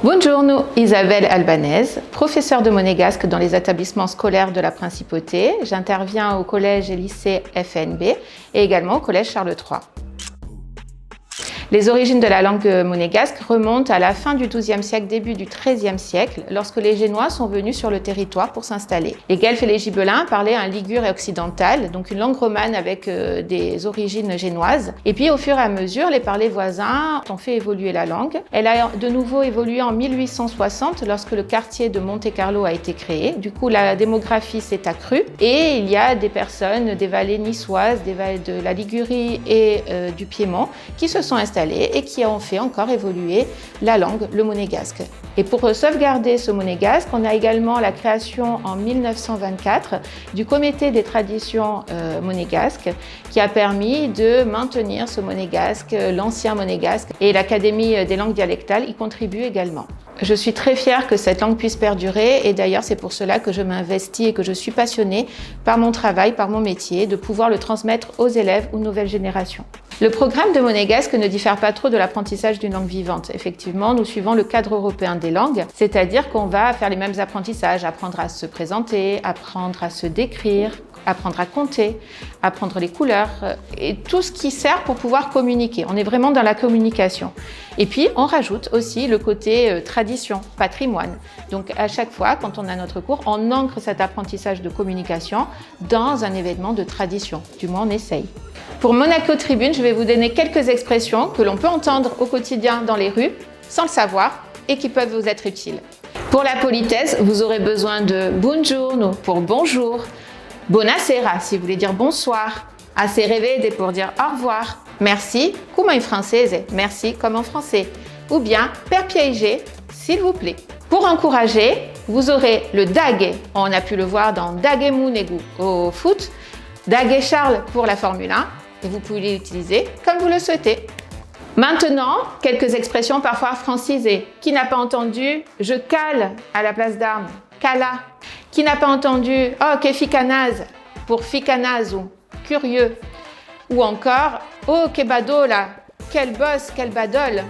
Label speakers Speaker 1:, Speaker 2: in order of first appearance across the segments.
Speaker 1: Buongiorno, Isabelle Albanese, professeure de monégasque dans les établissements scolaires de la Principauté. J'interviens au collège et lycée FNB et également au collège Charles III. Les origines de la langue monégasque remontent à la fin du XIIe siècle, début du XIIIe siècle, lorsque les Génois sont venus sur le territoire pour s'installer. Les Guelfes et les Gibelins parlaient un ligure occidental, donc une langue romane avec des origines génoises. Et puis au fur et à mesure, les parlers voisins ont fait évoluer la langue. Elle a de nouveau évolué en 1860 lorsque le quartier de Monte-Carlo a été créé. Du coup, la démographie s'est accrue et il y a des personnes des vallées niçoises, des vallées de la Ligurie et du Piémont qui se sont installées et qui ont fait encore évoluer la langue, le monégasque. Et pour sauvegarder ce monégasque, on a également la création en 1924 du Comité des traditions monégasques qui a permis de maintenir ce monégasque, l'ancien monégasque, et l'Académie des langues dialectales y contribue également. Je suis très fière que cette langue puisse perdurer et d'ailleurs c'est pour cela que je m'investis et que je suis passionnée par mon travail, par mon métier, de pouvoir le transmettre aux élèves ou nouvelles générations. Le programme de monégasque ne diffère pas trop de l'apprentissage d'une langue vivante. Effectivement, nous suivons le cadre européen des langues, c'est-à-dire qu'on va faire les mêmes apprentissages, apprendre à se présenter, apprendre à se décrire, apprendre à compter, apprendre les couleurs et tout ce qui sert pour pouvoir communiquer. On est vraiment dans la communication. Et puis, on rajoute aussi le côté tradition, patrimoine. Donc, à chaque fois, quand on a notre cours, on ancre cet apprentissage de communication dans un événement de tradition. Du moins, on essaye. Pour Monaco Tribune, je vais vous donner quelques expressions que l'on peut entendre au quotidien dans les rues, sans le savoir, et qui peuvent vous être utiles. Pour la politesse, vous aurez besoin de buongiorno pour bonjour, buonasera si vous voulez dire bonsoir, acerevede pour dire au revoir, merci, come in francese, merci comme en français, ou bien per piacere, s'il vous plaît. Pour encourager, vous aurez le daghe, on a pu le voir dans Daghe Mounegu au foot, Daghe Charles pour la Formule 1, et vous pouvez l'utiliser comme vous le souhaitez. Maintenant, quelques expressions parfois francisées. Qui n'a pas entendu « je cale » à la place d'armes, cala. Qui n'a pas entendu « oh, que ficanaz » pour ficanazu, curieux. Ou encore « oh, que badola » quel boss, quel badole.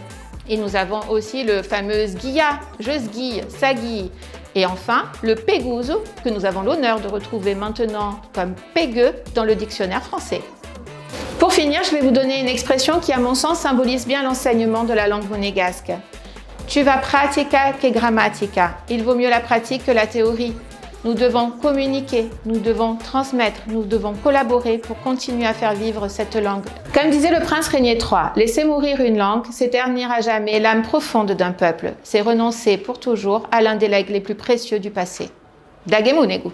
Speaker 1: Et nous avons aussi le fameux sguilla, je sguille, ça guille. Et enfin, le pégouzou, que nous avons l'honneur de retrouver maintenant comme pégueux dans le dictionnaire français. Pour finir, je vais vous donner une expression qui, à mon sens, symbolise bien l'enseignement de la langue monégasque. Tu vas pratica que grammatica. Il vaut mieux la pratique que la théorie. Nous devons communiquer, nous devons transmettre, nous devons collaborer pour continuer à faire vivre cette langue. Comme disait le prince Régnier III, laisser mourir une langue, c'est ternir à jamais l'âme profonde d'un peuple. C'est renoncer pour toujours à l'un des legs les plus précieux du passé. Daghe Mounegu.